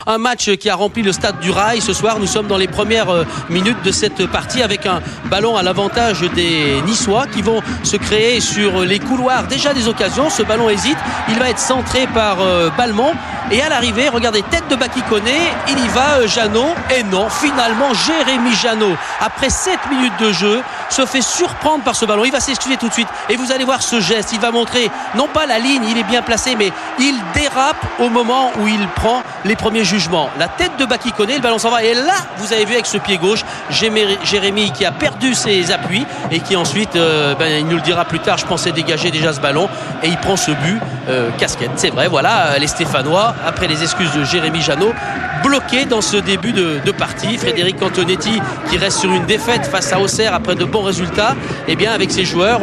Un match qui a rempli le stade du Rail ce soir. Nous sommes dans les premières minutes de cette partie avec un ballon à l'avantage des Niçois qui vont se créer sur les couloirs. Déjà des occasions. Ce ballon hésite. Il va être centré par Balmont. Et à l'arrivée, regardez, tête de Baki Koné, il y va, Jeannot. Et non, finalement, Jérémy Jeannot, après 7 minutes de jeu, se fait surprendre par ce ballon. Il va s'excuser tout de suite. Et vous allez voir ce geste. Il va montrer, non pas la ligne, il est bien placé, mais il dérape au moment où il prend les premiers jugements. La tête de Baki Koné, le ballon s'en va. Et là, vous avez vu avec ce pied gauche, Jérémy qui a perdu ses appuis et qui ensuite, il nous le dira plus tard, je pensais dégager déjà ce ballon. Et il prend ce but, casquette. C'est vrai, voilà, les Stéphanois, après les excuses de Jérémy Jeannot, bloqués dans ce début de partie. Frédéric Antonetti, qui reste sur une défaite face à Auxerre après de bons résultats, et bien avec ses joueurs,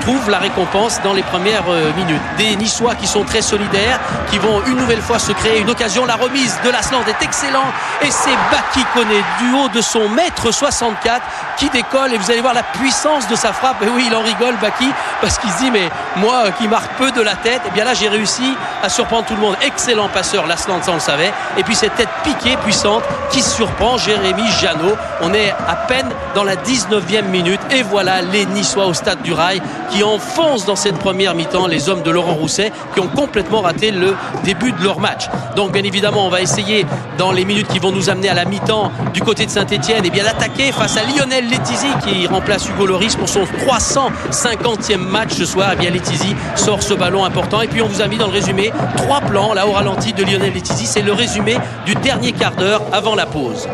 trouve la récompense dans les premières minutes. Des Niçois qui sont très solidaires, qui vont une nouvelle fois se créer une occasion. La remise de Lasland est excellente et c'est Baki Koné du haut de son 1m64 qui décolle, et vous allez voir la puissance de sa frappe. Et oui, il en rigole, Baki, parce qu'il se dit, mais moi qui marque peu de la tête, et bien là j'ai réussi à surprendre tout le monde. Excellent passeur, Lasland, ça on le savait. Et puis cette tête piquée, puissante, qui surprend Jérémy Jeannot. On est à peine dans la 19e minute et voilà les Niçois au stade du Rail qui enfoncent dans cette première mi-temps les hommes de Laurent Rousset, qui ont complètement raté le début de leur match. Donc bien évidemment, on va essayer dans les minutes qui vont nous amener à la mi-temps du côté de Saint-Etienne, et bien d'attaquer face à Lionel Letizy qui remplace Hugo Lloris pour son 350e match ce soir. Et bien Letizy sort ce ballon important, et puis on vous a mis dans le résumé 3 plans là au ralenti de Lionel Letizy. C'est le résumé du dernier quart d'heure avant la pause.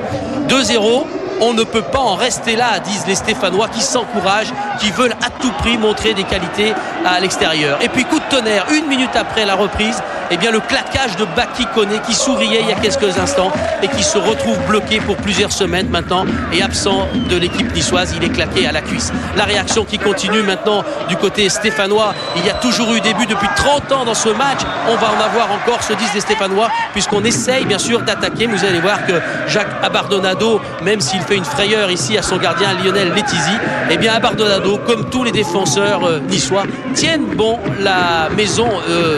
2-0. On ne peut pas en rester là, disent les Stéphanois qui s'encouragent, qui veulent à tout prix montrer des qualités à l'extérieur. Et puis coup de tonnerre, 1 minute après la reprise, eh bien le claquage de Baki Koné qui souriait il y a quelques instants et qui se retrouve bloqué pour plusieurs semaines maintenant et absent de l'équipe niçoise. Il est claqué à la cuisse. La réaction qui continue maintenant du côté stéphanois. Il y a toujours eu des buts depuis 30 ans dans ce match. On va en avoir encore, se disent les Stéphanois, puisqu'on essaye bien sûr d'attaquer. Vous allez voir que Jacques Abardonado, même s'il fait une frayeur ici à son gardien Lionel Letizy, eh bien Abardonado, comme tous les défenseurs niçois, tiennent bon la maison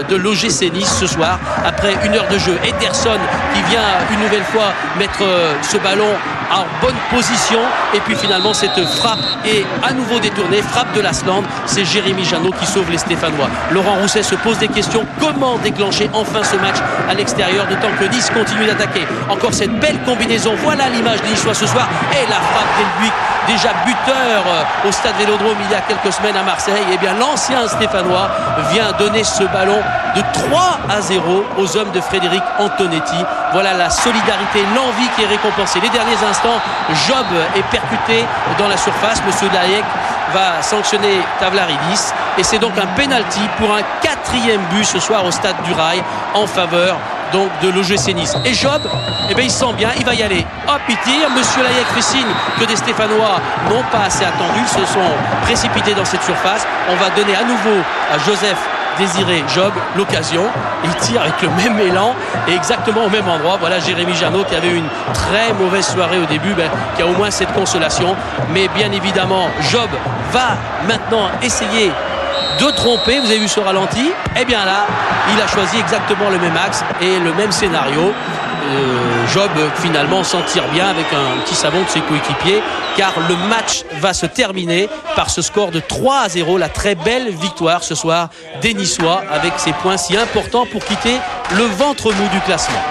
de l'OGC Nice ce soir après 1 heure de jeu. Ederson qui vient une nouvelle fois mettre ce ballon en bonne position, et puis finalement cette frappe est à nouveau détournée, frappe de Lasland. C'est Jérémy Jeannot qui sauve les Stéphanois. Laurent Rousset se pose des questions, comment déclencher enfin ce match à l'extérieur, d'autant que Nice continue d'attaquer. Encore cette belle combinaison, voilà l'image des Niçois ce soir, et la frappe d'Elbuik, déjà buteur au stade Vélodrome il y a quelques semaines à Marseille. Et bien l'ancien Stéphanois vient donner ce ballon de 3-0 aux hommes de Frédéric Antonetti. Voilà la solidarité, l'envie qui est récompensée. Les derniers instants, Job est percuté dans la surface. Monsieur Dayek va sanctionner Tavlaridis, et c'est donc un penalty pour un 4e but ce soir au stade du Rail en faveur donc de l'OGC Nice. Et Job, eh bien, il sent bien, il va y aller. Hop, il tire. Monsieur Layek fait signe que des Stéphanois n'ont pas assez attendu, se sont précipités dans cette surface. On va donner à nouveau à Joseph Désiré Job l'occasion. Il tire avec le même élan et exactement au même endroit. Voilà Jérémy Jeannot qui avait une très mauvaise soirée au début, qui a au moins cette consolation. Mais bien évidemment, Job va maintenant essayer de tromper. Vous avez vu ce ralenti, et bien là il a choisi exactement le même axe et le même scénario. Job finalement s'en tire bien avec un petit savon de ses coéquipiers, car le match va se terminer par ce score de 3-0, la très belle victoire ce soir des Niçois, avec ces points si importants pour quitter le ventre mou du classement.